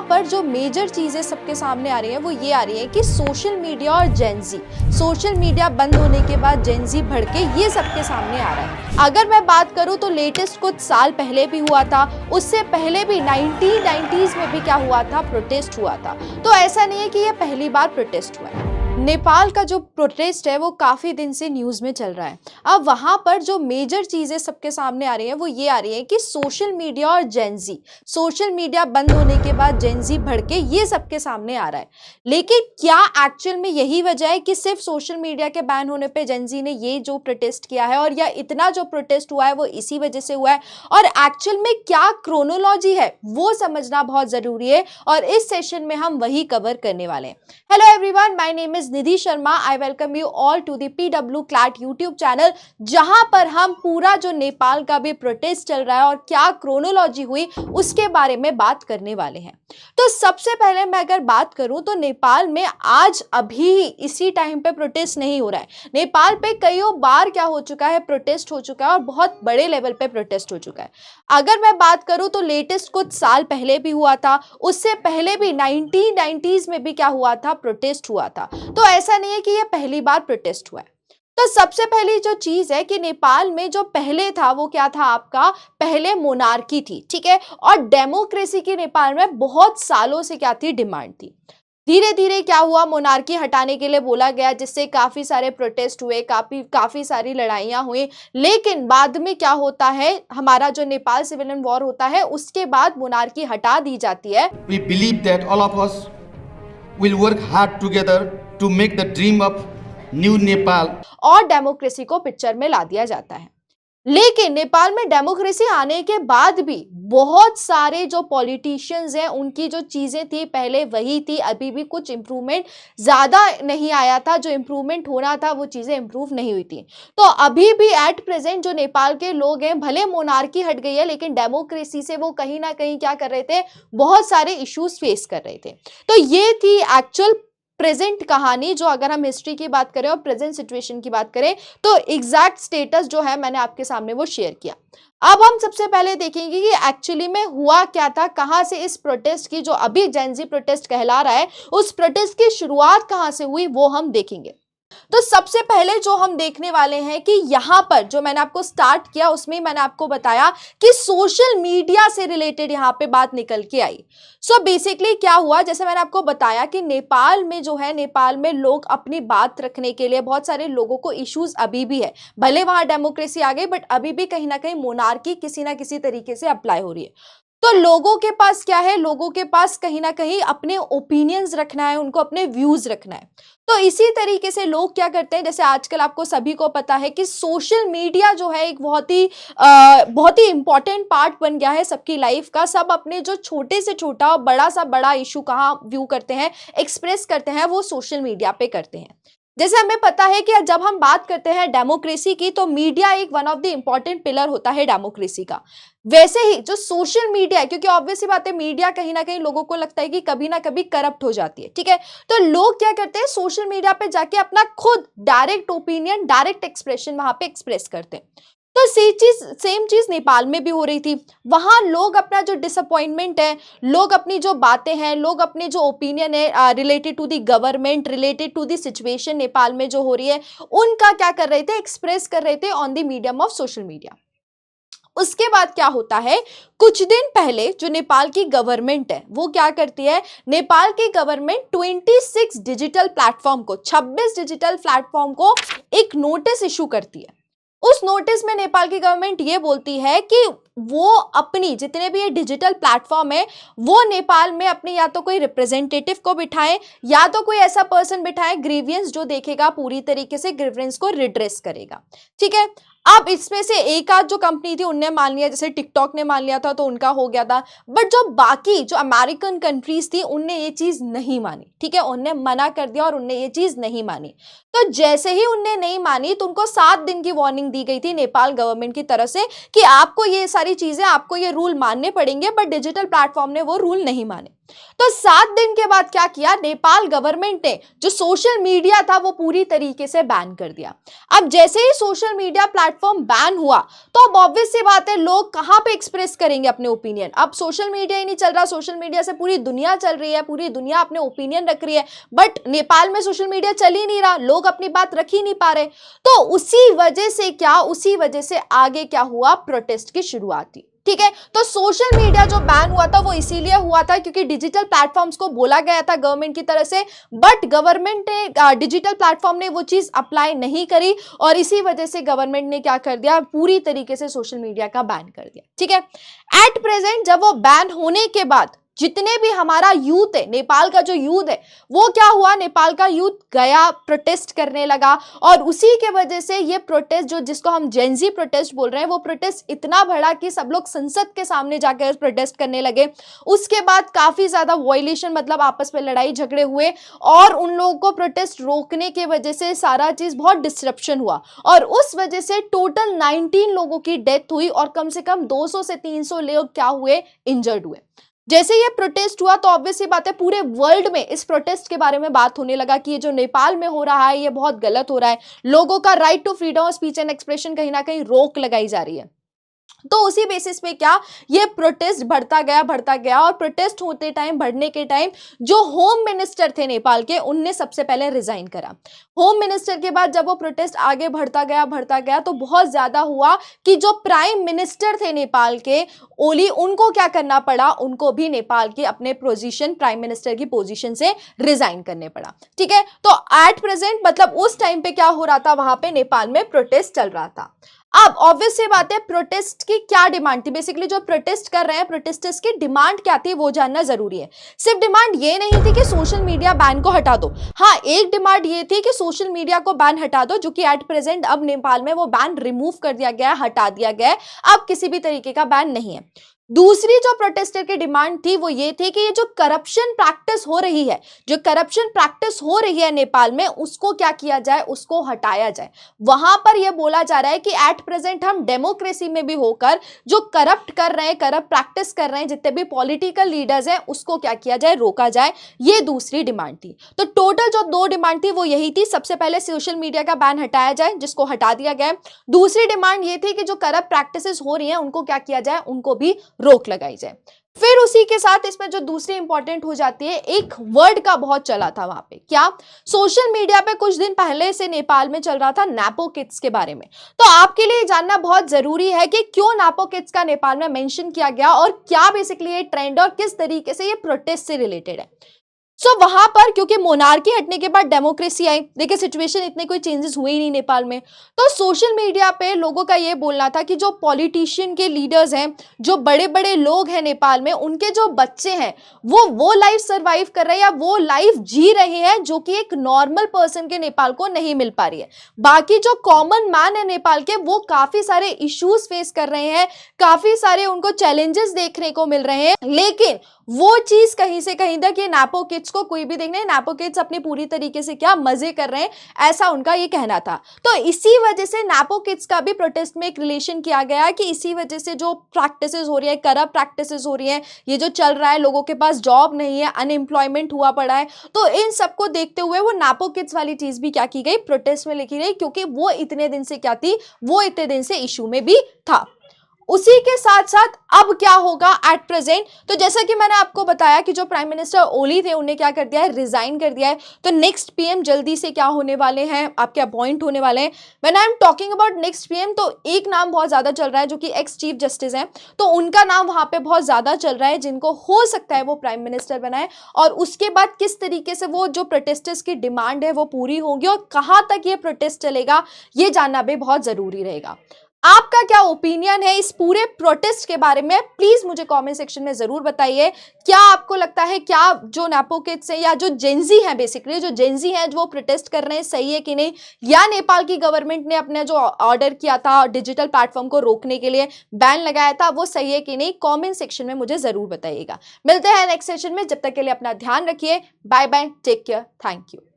पर जो मेजर चीजें सबके सामने आ रही हैं वो ये आ रही है कि सोशल मीडिया और जेनजी, सोशल मीडिया बंद होने के बाद जेनजी भड़के, ये सबके सामने आ रहा है। अगर मैं बात करूं तो लेटेस्ट कुछ साल पहले भी हुआ था, उससे पहले भी 1990s में भी क्या हुआ था, प्रोटेस्ट हुआ था। तो ऐसा नहीं है कि ये पहली बार प्रोटेस्ट हुआ है। नेपाल का जो प्रोटेस्ट है वो काफी दिन से न्यूज में चल रहा है। अब वहां पर जो मेजर चीजें सबके सामने आ रही हैं वो ये आ रही है कि सोशल मीडिया और जेनजी, सोशल मीडिया बंद होने के बाद जेनजी भड़के, ये सबके सामने आ रहा है। लेकिन क्या एक्चुअल में यही वजह है कि सिर्फ सोशल मीडिया के बैन होने पे जेनजी ने ये जो प्रोटेस्ट किया है, और या इतना जो प्रोटेस्ट हुआ है वो इसी वजह से हुआ है, और एक्चुअल में क्या क्रोनोलॉजी है वो समझना बहुत जरूरी है, और इस सेशन में हम वही कवर करने वाले हैं। Hello everyone, my name is Nidhi Sharma. I welcome you all to the PW CLAT YouTube channel, जहां पर हम पूरा जो नेपाल का भी प्रोटेस्ट चल रहा है और क्या क्रोनोलॉजी हुई उसके बारे में बात करने वाले हैं। तो सबसे पहले मैं अगर बात करूं तो नेपाल में आज अभी इसी टाइम पे प्रोटेस्ट नहीं हो रहा है। नेपाल पे कईयों बार क्या हो चुका है, प्रोटेस्ट हो चुका है, और बहुत बड़े लेवल पे प्रोटेस्ट हो चुका है। अगर मैं बात करूं तो लेटेस्ट कुछ साल पहले भी हुआ था, उससे पहले भी 1990s में भी क्या हुआ था, प्रोटेस्ट हुआ था। तो ऐसा नहीं है कि ये पहली बार प्रोटेस्ट हुआ है। तो सबसे पहली जो चीज है कि नेपाल में जो पहले था वो क्या था, आपका पहले मोनार्की थी, ठीक है, और डेमोक्रेसी की नेपाल में बहुत सालों से क्या थी, डिमांड थी। धीरे धीरे क्या हुआ, मोनार्की हटाने के लिए बोला गया, जिससे काफी सारे प्रोटेस्ट हुए, काफी सारी लड़ाइयां हुई। लेकिन बाद में क्या होता है, हमारा जो नेपाल सिविलियन वॉर होता है उसके बाद मोनार्की हटा दी जाती है। We believe that all of us will work hard together to make the dream of new Nepal और डेमोक्रेसी को पिक्चर में ला दिया जाता है। लेकिन नेपाल में डेमोक्रेसी आने के बाद भी बहुत सारे जो पॉलिटिशियंस हैं उनकी जो चीजें थी पहले वही थी, अभी भी कुछ इंप्रूवमेंट ज्यादा नहीं आया था, जो इंप्रूवमेंट होना था वो चीजें इंप्रूव नहीं हुई थी। तो अभी भी एट प्रेजेंट जो नेपाल के लोग हैं, भले मोनार्की हट गई है लेकिन डेमोक्रेसी से वो कहीं ना कहीं क्या कर रहे थे, बहुत सारे इश्यूज फेस कर रहे थे। तो ये थी एक्चुअल प्रेजेंट कहानी, जो अगर हम हिस्ट्री की बात करें और प्रेजेंट सिचुएशन की बात करें तो एग्जैक्ट स्टेटस जो है मैंने आपके सामने वो शेयर किया। अब हम सबसे पहले देखेंगे कि एक्चुअली में हुआ क्या था, कहां से इस प्रोटेस्ट की, जो अभी जेनजी प्रोटेस्ट कहला रहा है, उस प्रोटेस्ट की शुरुआत कहां से हुई वो हम देखेंगे। तो सबसे पहले जो हम देखने वाले हैं कि यहां पर जो मैंने आपको स्टार्ट किया उसमें मैंने आपको बताया कि सोशल मीडिया से रिलेटेड यहां पे बात निकल के आई। सो बेसिकली क्या हुआ, जैसे मैंने आपको बताया कि नेपाल में जो है, नेपाल में लोग अपनी बात रखने के लिए, बहुत सारे लोगों को इश्यूज अभी भी है, भले वहां डेमोक्रेसी आ गई बट अभी भी कहीं ना कहीं मोनार्की किसी ना किसी तरीके से अप्लाई हो रही है। तो लोगों के पास क्या है, लोगों के पास कहीं ना कहीं अपने ओपिनियंस रखना है, उनको अपने व्यूज रखना है। तो इसी तरीके से लोग क्या करते हैं, जैसे आजकल आपको सभी को पता है कि सोशल मीडिया जो है एक बहुत ही इंपॉर्टेंट पार्ट बन गया है सबकी लाइफ का। सब अपने जो छोटे से छोटा और बड़ा सा बड़ा इशू कहाँ व्यू करते हैं, एक्सप्रेस करते हैं, वो सोशल मीडिया पे करते हैं। जैसे हमें पता है कि जब हम बात करते हैं डेमोक्रेसी की तो मीडिया एक one of the important pillar होता है डेमोक्रेसी का। वैसे ही जो सोशल मीडिया है, क्योंकि ऑब्वियस सी बात है मीडिया कहीं ना कहीं लोगों को लगता है कि कभी ना कभी करप्ट हो जाती है, ठीक है, तो लोग क्या करते हैं, सोशल मीडिया पे जाके अपना खुद डायरेक्ट ओपिनियन, डायरेक्ट एक्सप्रेशन वहां पे एक्सप्रेस करते हैं। तो सेम चीज नेपाल में भी हो रही थी। वहां लोग अपना जो डिसअपॉइंटमेंट है, लोग अपनी जो बातें हैं, लोग अपने जो ओपिनियन है related to the government, related to the situation Nepal में जो हो रही है, उनका क्या कर रहे थे, एक्सप्रेस कर रहे थे on the medium of social media. उसके बाद क्या होता है, कुछ दिन पहले जो नेपाल की गवर्नमेंट है वो क्या करती है, नेपाल की गवर्नमेंट 26 डिजिटल प्लेटफॉर्म को, 26 डिजिटल प्लेटफॉर्म को एक नोटिस इशू करती है। उस नोटिस में नेपाल की गवर्नमेंट ये बोलती है कि वो अपनी जितने भी ये डिजिटल प्लेटफॉर्म है वो नेपाल में अपने या तो कोई रिप्रेजेंटेटिव को बिठाएं, या तो कोई ऐसा पर्सन बिठाएं ग्रीवियंस जो देखेगा, पूरी तरीके से ग्रीवियंस को रिड्रेस करेगा, ठीक है। अब इसमें से एक आध जो कंपनी थी उनने मान लिया, जैसे टिकटॉक ने मान लिया था तो उनका हो गया था, बट जो बाकी जो अमेरिकन कंट्रीज थी उनने ये चीज नहीं मानी, ठीक है, उनने मना कर दिया और उनने ये चीज नहीं मानी। तो जैसे ही उनने नहीं मानी तो उनको 7 दिन की वार्निंग दी गई थी नेपाल गवर्नमेंट की तरफ से कि आपको ये सारी चीजें, आपको ये रूल मानने पड़ेंगे, बट डिजिटल प्लेटफॉर्म ने वो रूल नहीं माने। तो 7 दिन के बाद क्या किया, नेपाल गवर्नमेंट ने जो सोशल मीडिया था वो पूरी तरीके से बैन कर दिया। अब जैसे ही सोशल मीडिया प्लेटफॉर्म बैन हुआ तो अब ऑब्वियस सी बात है, लोग कहां पे एक्सप्रेस करेंगे अपने ओपिनियन। अब सोशल मीडिया ही नहीं चल रहा, सोशल मीडिया से पूरी दुनिया चल रही है, पूरी दुनिया अपने ओपिनियन रख रही है, बट नेपाल में सोशल मीडिया चल ही नहीं रहा, लोग अपनी बात रख ही नहीं पा रहे। तो उसी वजह से क्या, उसी वजह से आगे क्या हुआ, प्रोटेस्ट की शुरुआत हुई। ठीक है, तो सोशल मीडिया जो बैन हुआ था वो इसीलिए हुआ था क्योंकि डिजिटल प्लेटफॉर्म्स को बोला गया था गवर्नमेंट की तरफ से, बट गवर्नमेंट ने डिजिटल प्लेटफॉर्म ने वो चीज अप्लाई नहीं करी और इसी वजह से गवर्नमेंट ने क्या कर दिया, पूरी तरीके से सोशल मीडिया का बैन कर दिया। ठीक है, एट प्रेजेंट जब वो बैन होने के बाद जितने भी हमारा यूथ है, नेपाल का जो यूथ है, वो क्या हुआ, नेपाल का यूथ गया, प्रोटेस्ट करने लगा और उसी के वजह से ये प्रोटेस्ट जो जिसको हम जेनजी प्रोटेस्ट बोल रहे हैं, वो प्रोटेस्ट इतना बढ़ा कि सब लोग संसद के सामने जाकर प्रोटेस्ट करने लगे। उसके बाद काफी ज्यादा वायलेशन, मतलब आपस में लड़ाई झगड़े हुए और उन लोगों को प्रोटेस्ट रोकने के वजह से सारा चीज बहुत डिस्ट्रप्शन हुआ और उस वजह से टोटल 19 लोगों की डेथ हुई और कम से कम 200 से 300 लोग क्या हुए, इंजर्ड हुए। जैसे ये प्रोटेस्ट हुआ तो ऑब्वियस सी बात है पूरे वर्ल्ड में इस प्रोटेस्ट के बारे में बात होने लगा कि ये जो नेपाल में हो रहा है ये बहुत गलत हो रहा है, लोगों का right to freedom of speech and expression कहीं ना कहीं रोक लगाई जा रही है। तो उसी बेसिस पे क्या, ये प्रोटेस्ट बढ़ता गया और प्रोटेस्ट होते टाइम, बढ़ने के टाइम जो होम मिनिस्टर थे नेपाल के, उनने सबसे पहले रिजाइन करा। होम मिनिस्टर के बाद जब वो प्रोटेस्ट आगे बढ़ता गया तो बहुत ज्यादा हुआ कि जो प्राइम मिनिस्टर थे नेपाल के, ओली, उनको क्या करना पड़ा, उनको भी नेपाल की अपने पोजीशन, प्राइम मिनिस्टर की पोजीशन से रिजाइन करने पड़ा। ठीक है, तो एट प्रेजेंट मतलब उस टाइम पे क्या हो रहा था, वहां पे नेपाल में प्रोटेस्ट चल रहा था। अब ऑब्वियस सी बात है, प्रोटेस्ट की क्या डिमांड थी, बेसिकली जो प्रोटेस्ट कर रहे हैं प्रोटेस्टर्स की डिमांड क्या थी वो जानना जरूरी है। सिर्फ डिमांड ये नहीं थी कि सोशल मीडिया बैन को हटा दो, हाँ एक डिमांड ये थी कि सोशल मीडिया को बैन हटा दो, जो कि एट प्रेजेंट अब नेपाल में वो बैन रिमूव कर दिया गया, हटा दिया गया, अब किसी भी तरीके का बैन नहीं है। दूसरी जो प्रोटेस्टर की डिमांड थी वो ये थी कि ये जो करप्शन प्रैक्टिस हो रही है, जो करप्शन प्रैक्टिस हो रही है नेपाल में, उसको क्या किया जाए, उसको हटाया जाए। वहां पर यह बोला जा रहा है कि एट प्रेजेंट हम डेमोक्रेसी में भी होकर जो करप्ट कर रहे हैं, करप्ट प्रैक्टिस कर रहे हैं, जितने भी पॉलिटिकल लीडर्स हैं, उसको क्या किया जाए, रोका जाए। ये दूसरी डिमांड थी। तो टोटल जो 2 डिमांड थी वो यही थी, सबसे पहले सोशल मीडिया का बैन हटाया जाए, जिसको हटा दिया गया। दूसरी डिमांड ये थी कि जो करप्ट प्रैक्टिसेस हो रही हैं उनको क्या किया जाए, उनको भी रोक लगाई जाए। फिर उसी के साथ इसमें जो दूसरी इंपॉर्टेंट हो जाती है, एक वर्ड का बहुत चला था वहां पे, क्या, सोशल मीडिया पे कुछ दिन पहले से नेपाल में चल रहा था नैपो किड्स के बारे में। तो आपके लिए जानना बहुत जरूरी है कि क्यों नैपो किड्स का नेपाल में मेंशन किया गया और क्या बेसिकली ये ट्रेंड और किस तरीके से ये प्रोटेस्ट से रिलेटेड है। वहां पर क्योंकि मोनार्की हटने के बाद डेमोक्रेसी आई, देखिए सिचुएशन इतने कोई चेंजेस हुए ही नहीं नेपाल में, तो सोशल मीडिया पे लोगों का ये बोलना था कि जो पॉलिटिशियन के लीडर्स हैं, जो बड़े बड़े लोग हैं नेपाल में, उनके जो बच्चे हैं वो लाइफ सर्वाइव कर रहे हैं या वो लाइफ जी रहे हैं जो कि एक नॉर्मल पर्सन के नेपाल को नहीं मिल पा रही है। बाकी जो कॉमन मैन है नेपाल के, वो काफी सारे इश्यूज फेस कर रहे हैं, काफी सारे उनको चैलेंजेस देखने को मिल रहे हैं, लेकिन वो चीज कहीं से कहीं तक ये नैपो किड्स को कोई भी देखने, नैपो किड्स अपनी पूरी तरीके से क्या मजे कर रहे हैं, ऐसा उनका ये कहना था। तो इसी वजह से नैपो किड्स का भी प्रोटेस्ट में एक रिलेशन किया गया कि इसी वजह से जो प्रैक्टिसेस हो रही है, करप्ट प्रैक्टिसेस हो रही है, ये जो चल रहा है, लोगों के पास जॉब नहीं है, अनएम्प्लॉयमेंट हुआ पड़ा है, तो इन सबको देखते हुए वो नैपो किड्स वाली चीज भी क्या की गई, प्रोटेस्ट में लिखी गई, क्योंकि वो इतने दिन से क्या थी, वो इतने दिन से इशू में भी था। उसी के साथ साथ अब क्या होगा एट प्रेजेंट, तो जैसा कि मैंने आपको बताया कि जो प्राइम मिनिस्टर ओली थे उन्हें क्या कर दिया है, रिजाइन कर दिया है। तो नेक्स्ट पीएम जल्दी से क्या होने वाले हैं, आपके अपॉइंट होने वाले हैं। When I am talking about next PM, तो एक नाम बहुत ज्यादा चल रहा है जो कि एक्स चीफ जस्टिस है, तो उनका नाम वहां पे बहुत ज्यादा चल रहा है, जिनको हो सकता है वो प्राइम मिनिस्टर बनाए। और उसके बाद किस तरीके से वो जो प्रोटेस्टर्स की डिमांड है वो पूरी होगी और कहां तक ये प्रोटेस्ट चलेगा, ये जानना भी बहुत जरूरी रहेगा। आपका क्या ओपिनियन है इस पूरे प्रोटेस्ट के बारे में, प्लीज मुझे कमेंट सेक्शन में जरूर बताइए। क्या आपको लगता है क्या जो नैपो किड्स है या जो जेनजी है, बेसिकली जो जेनजी है जो प्रोटेस्ट कर रहे हैं, सही है कि नहीं, या नेपाल की गवर्नमेंट ने अपने जो ऑर्डर किया था डिजिटल प्लेटफॉर्म को रोकने के लिए, बैन लगाया था, वो सही है कि नहीं, कॉमेंट सेक्शन में मुझे जरूर बताइएगा। मिलते हैं नेक्स्ट सेशन में, जब तक के लिए अपना ध्यान रखिए, bye bye, take care, thank you.